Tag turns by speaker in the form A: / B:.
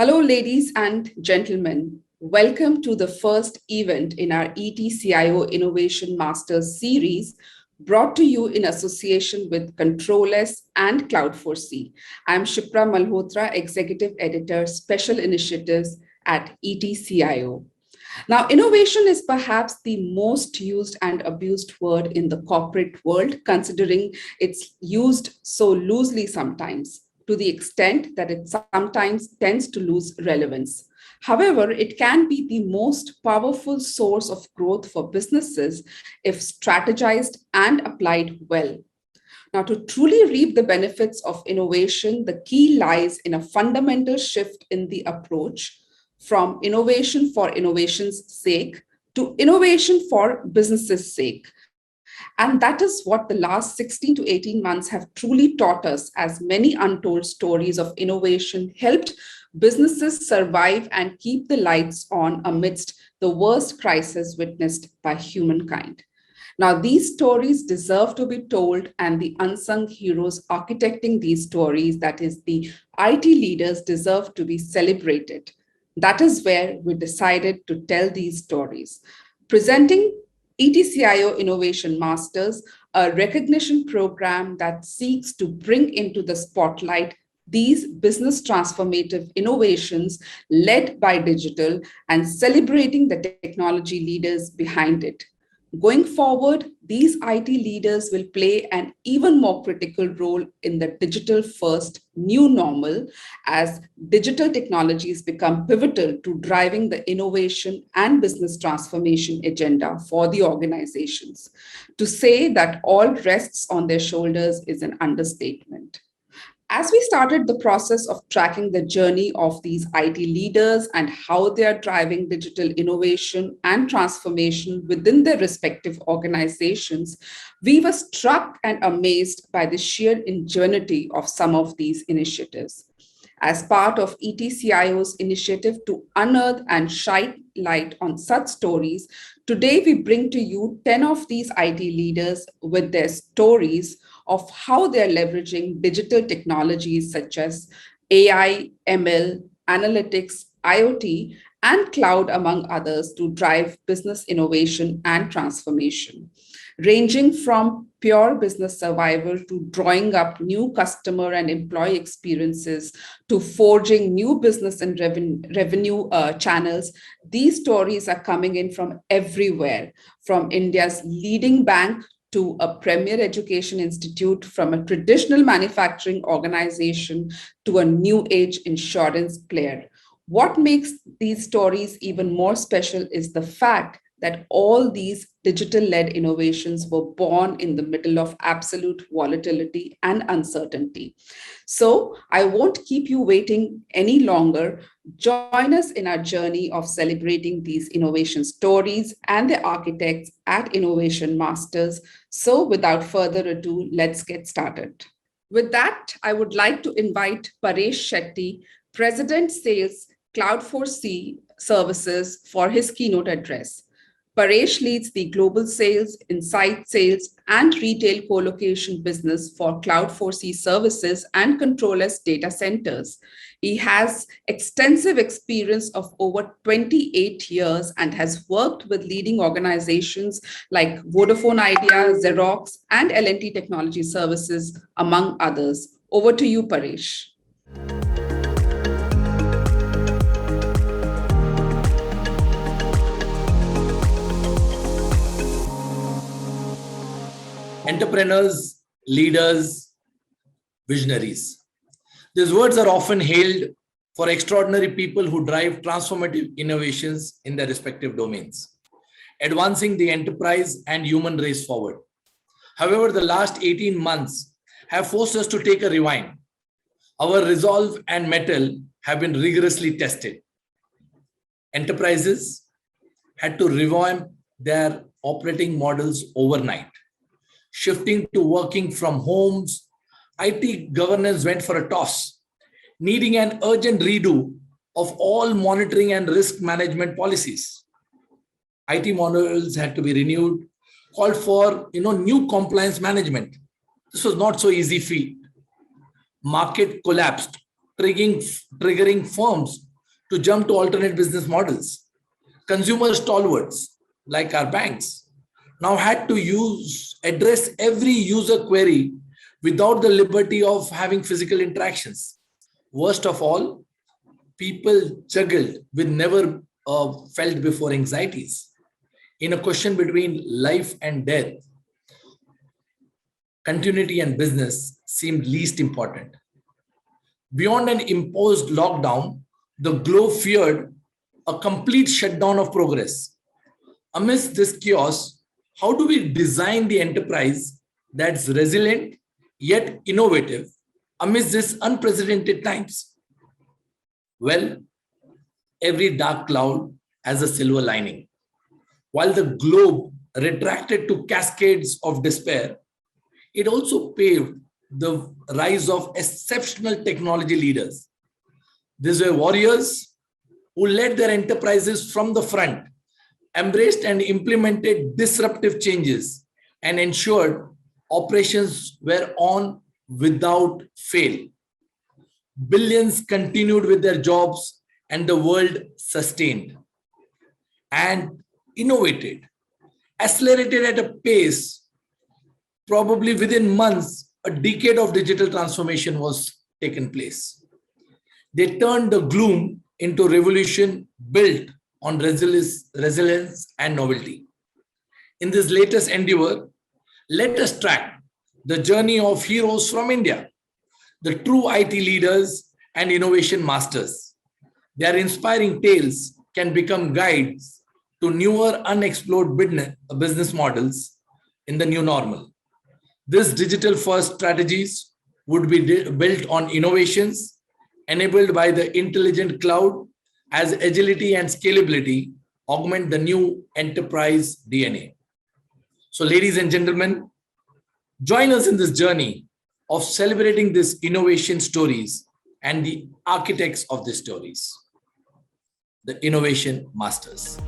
A: Hello, ladies and gentlemen. Welcome to the first event in our ET CIO Innovation Masters series, brought to you in association with CtrlS and Cloud4C. I'm Shipra Malhotra, Executive Editor, Special Initiatives at ET CIO. Now, innovation is perhaps the most used and abused word in the corporate world, considering it's used so loosely sometimes, to the extent that it sometimes tends to lose relevance. However, it can be the most powerful source of growth for businesses if strategized and applied well. Now, to truly reap the benefits of innovation, the key lies in a fundamental shift in the approach from innovation for innovation's sake to innovation for business's sake. And that is what the last 16 to 18 months have truly taught us, as many untold stories of innovation helped businesses survive and keep the lights on amidst the worst crisis witnessed by humankind. Now, these stories deserve to be told, and the unsung heroes architecting these stories, that is, the IT leaders, deserve to be celebrated. That is where we decided to tell these stories. Presenting ET CIO Innovation Masters, a recognition program that seeks to bring into the spotlight these business transformative innovations led by digital and celebrating the technology leaders behind it. Going forward, these IT leaders will play an even more critical role in the digital-first new normal as digital technologies become pivotal to driving the innovation and business transformation agenda for the organizations. To say that all rests on their shoulders is an understatement. As we started the process of tracking the journey of these IT leaders and how they are driving digital innovation and transformation within their respective organizations, we were struck and amazed by the sheer ingenuity of some of these initiatives. As part of ET CIO's initiative to unearth and shine light on such stories, today we bring to you 10 of these IT leaders with their stories of how they're leveraging digital technologies such as AI, ML, analytics, IoT, and cloud, among others, to drive business innovation and transformation, ranging from pure business survival to drawing up new customer and employee experiences to forging new business and revenue channels. These stories are coming in from everywhere, from India's leading bank to a premier education institute, from a traditional manufacturing organization to a new age insurance player. What makes these stories even more special is the fact that all these digital-led innovations were born in the middle of absolute volatility and uncertainty. So I won't keep you waiting any longer. Join us in our journey of celebrating these innovation stories and their architects at Innovation Masters. So without further ado, let's get started. With that, I would like to invite Paresh Shetty, President Sales, Cloud4C Services, for his keynote address. Paresh leads the global sales, inside sales, and retail co-location business for Cloud4C Services and CtrlS Datacenters. He has extensive experience of over 28 years and has worked with leading organizations like Vodafone Idea, Xerox, and L&T Technology Services, among others. Over to you, Paresh.
B: Entrepreneurs, leaders, visionaries. These words are often hailed for extraordinary people who drive transformative innovations in their respective domains, advancing the enterprise and human race forward. However, the last 18 months have forced us to take a rewind. Our resolve and mettle have been rigorously tested. Enterprises had to revamp their operating models overnight. Shifting to working from homes, IT governance went for a toss, needing an urgent redo of all monitoring and risk management policies. IT models had to be renewed, called for new compliance management. This was not so easy feat. Market collapsed, triggering firms to jump to alternate business models. Consumer stalwarts, like our banks, now had to address every user query without the liberty of having physical interactions. Worst of all, people juggled with never felt before anxieties. In a question between life and death, continuity and business seemed least important. Beyond an imposed lockdown, the globe feared a complete shutdown of progress. Amidst this chaos, how do we design the enterprise that's resilient yet innovative amidst these unprecedented times? Well, every dark cloud has a silver lining. While the globe retracted to cascades of despair, it also paved the rise of exceptional technology leaders. These were warriors who led their enterprises from the front, embraced and implemented disruptive changes, and ensured operations were on without fail. Billions continued with their jobs and the world sustained and innovated, accelerated at a pace. Probably within months, a decade of digital transformation was taken place. They turned the gloom into revolution built on resilience and novelty. In this latest endeavor, let us track the journey of heroes from India, the true IT leaders and innovation masters. Their inspiring tales can become guides to newer unexplored business models in the new normal. These digital-first strategies would be built on innovations enabled by the intelligent cloud as agility and scalability augment the new enterprise DNA. So, ladies and gentlemen, join us in this journey of celebrating these innovation stories and the architects of these stories, the Innovation Masters.